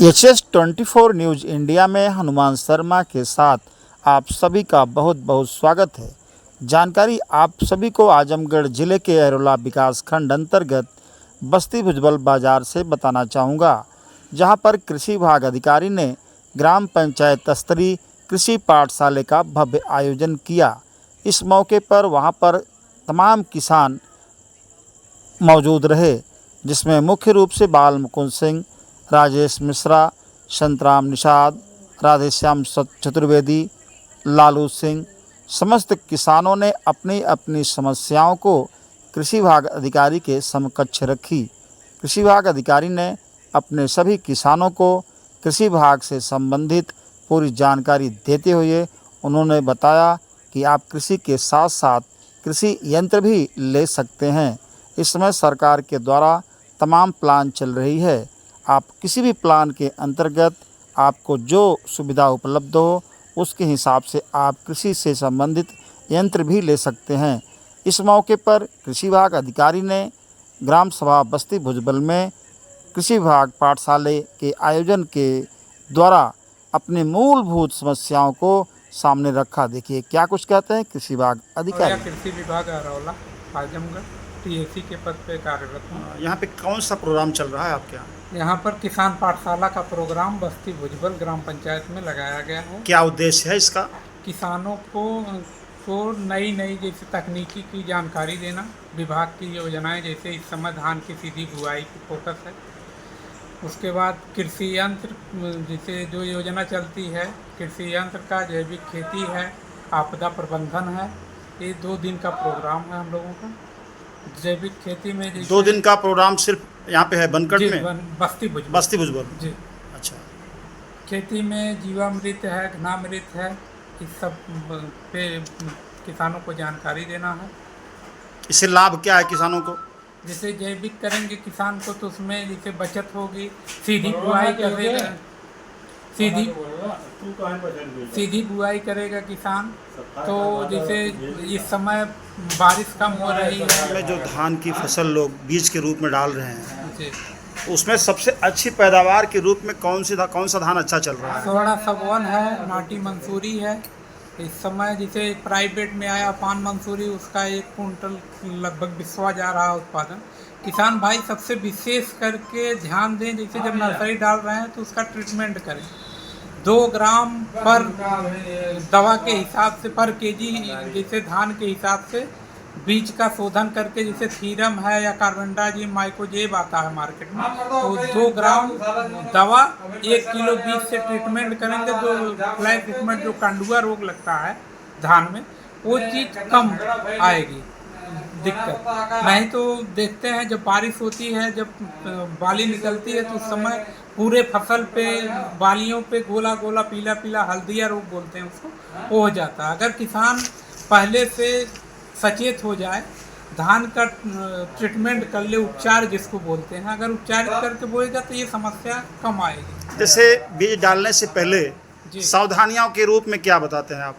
HS24 news India में हनुमान शर्मा के साथ आप सभी का बहुत बहुत स्वागत है। जानकारी आप सभी को आजमगढ़ जिले के अरोला विकास खंड अंतर्गत बस्ती भुजबल बाजार से बताना चाहूँगा, जहां पर कृषि विभाग अधिकारी ने ग्राम पंचायत स्तरीय कृषि पाठशाला का भव्य आयोजन किया। इस मौके पर वहां पर तमाम किसान मौजूद रहे, जिसमें मुख्य रूप से बाल मुकुंद सिंह, राजेश मिश्रा, संतराम निषाद, राधेश्याम चतुर्वेदी, लालू सिंह, समस्त किसानों ने अपनी अपनी समस्याओं को कृषि विभाग अधिकारी के समकक्ष रखी। कृषि विभाग अधिकारी ने अपने सभी किसानों को कृषि विभाग से संबंधित पूरी जानकारी देते हुए उन्होंने बताया कि आप कृषि के साथ साथ कृषि यंत्र भी ले सकते हैं। इस समय सरकार के द्वारा तमाम प्लान चल रही है। आप किसी भी प्लान के अंतर्गत आपको जो सुविधा उपलब्ध हो उसके हिसाब से आप कृषि से संबंधित यंत्र भी ले सकते हैं। इस मौके पर कृषि विभाग अधिकारी ने ग्राम सभा बस्ती भुजबल में कृषि विभाग पाठशाला के आयोजन के द्वारा अपने मूलभूत समस्याओं को सामने रखा। देखिए क्या कुछ कहते हैं कृषि विभाग अधिकारी। कृषि विभाग अरौला आजमगढ़ टीएसी के पद पे कार्यरत हूँ। यहाँ पे कौन सा प्रोग्राम चल रहा है आपके यहाँ? यहाँ पर किसान पाठशाला का प्रोग्राम बस्ती भुजबल ग्राम पंचायत में लगाया गया है। क्या उद्देश्य है इसका? किसानों को नई नई जैसे तकनीकी की जानकारी देना, विभाग की योजनाएं, जैसे इस समय धान की सीधी बुआई की फोकस है। उसके बाद कृषि यंत्र, जैसे जो योजना चलती है कृषि यंत्र का, जैविक खेती है, आपदा प्रबंधन है। ये 2 दिन का प्रोग्राम है हम लोगों का। जैविक खेती में 2 दिन का प्रोग्राम सिर्फ यहाँ पे है बनकट में? बस्ती भुजबल जी। अच्छा। खेती में जीवामृत है, घनामृत है, इस सब पे किसानों को जानकारी देना है। इससे लाभ क्या है किसानों को? जैसे जैविक करेंगे किसान को तो उसमें जैसे बचत होगी, सीधी बुआई करेगा, सीधी बुआई करेगा किसान। तो जैसे इस समय बारिश कम हो रही है, में जो धान की फसल लोग बीज के रूप में डाल रहे हैं जी, उसमें सबसे अच्छी पैदावार के रूप में कौन सा धान अच्छा चल रहा है? सोना सगवन है, नाटी मंसूरी है। इस समय जैसे प्राइवेट में आया पान मंसूरी, उसका 1 कुंटल लगभग बिस्वा जा रहा है उत्पादन। किसान भाई सबसे विशेष करके ध्यान दें, जैसे जब नर्सरी डाल रहे हैं तो उसका ट्रीटमेंट करें। 2 ग्राम पर दवा के हिसाब से पर केजी, जैसे धान के हिसाब से बीज का शोधन करके, जैसे थीरम है या कार्बेंडाजिम माइकोजेब आता है मार्केट में, तो 2 ग्राम दवा 1 किलो बीज से ट्रीटमेंट करेंगे तो फ्लाई ट्रीटमेंट, जो कंडुआ रोग लगता है धान में, वो चीज़ कम आएगी दिक्कत। नहीं तो देखते हैं जब बारिश होती है, जब बाली निकलती है तो उस समय पूरे फसल पे, बालियों पे गोला गोला पीला पीला हल्दिया रोग बोलते हैं उसको, वो हो जाता है। अगर किसान पहले से सचेत हो जाए, धान का ट्रीटमेंट कर ले, उपचार जिसको बोलते हैं, अगर उपचारित करके बोएगा तो ये समस्या कम आएगी। जैसे बीज डालने से पहले जी, सावधानियों के रूप में क्या बताते हैं आप?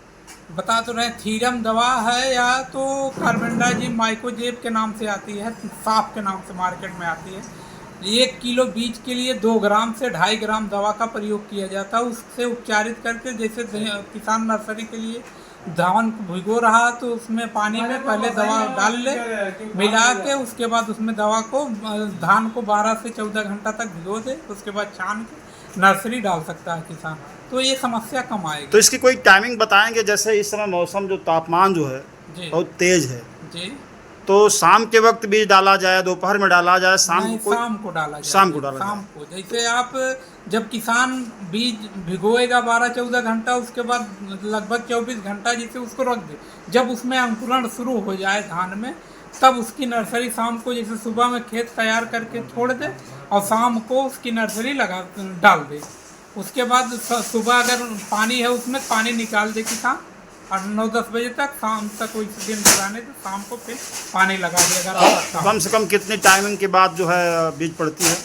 बता तो रहे, थीरम दवा है या तो कार्बेंडाजिम माइकोजेब के नाम से आती है, साफ के नाम से मार्केट में आती है। 1 किलो बीज के लिए 2 ग्राम से 2.5 ग्राम दवा का प्रयोग किया जाता है। उससे उपचारित करके, जैसे किसान नर्सरी के लिए धान भिगो रहा तो उसमें पानी में पहले दवा डाल ले, मिला के उसके बाद उसमें दवा को, धान को 12 से 14 घंटा तक भिगो दे, उसके बाद छान के नर्सरी डाल सकता है किसान, तो ये समस्या कम आएगी। तो इसकी कोई टाइमिंग बताएंगे? जैसे इस समय मौसम जो तापमान जो है जी बहुत तेज है, जी। तो शाम के वक्त बीज डाला जाए, दोपहर में डाला जाए, शाम को शाम को डाला जाए। शाम को डाला शाम को, जैसे आप जब किसान बीज भिगोएगा 12-14 घंटा, उसके बाद लगभग 24 घंटा जैसे उसको रख दे, जब उसमें अंकुरण शुरू हो जाए धान में, तब उसकी नर्सरी शाम को, जैसे सुबह में खेत तैयार करके छोड़ दे और शाम को उसकी नर्सरी डाल दे। उसके बाद सुबह अगर पानी है उसमें पानी निकाल दे किसान, और 9-10 बजे तक, शाम तक कोई दिन लगाने तो शाम को फिर पानी लगा देगा। कम से कम कितनी टाइमिंग के बाद जो है बीज पड़ती है?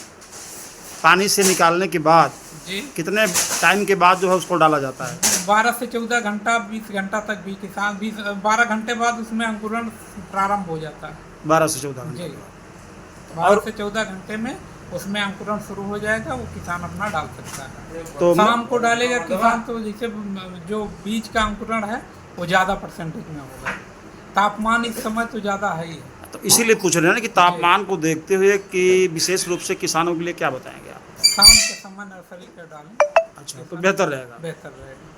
पानी से निकालने के बाद जी, कितने टाइम के बाद जो है उसको डाला जाता है? 12 से 14 घंटा, 20 घंटा तक भी किसान, 12 घंटे बाद उसमें अंकुरण प्रारंभ हो जाता है। 12 से 14 घंटे। जी, 12 से 14 घंटे में उसमें अंकुरण शुरू हो जाएगा, वो किसान अपना डाल सकता है। तो शाम को डालेगा किसान तो जैसे जो बीज का अंकुरण है वो ज़्यादा परसेंटेज में होगा। तापमान इस समय तो ज़्यादा है ही है। तो इसीलिए पूछ रहे हैं ना कि तापमान को देखते हुए कि विशेष रूप से किसानों के लिए क्या बताएंगे आप? शाम के समय नर्सरी का डालें, अच्छा, तो बेहतर रहेगा। बेहतर रहेगा।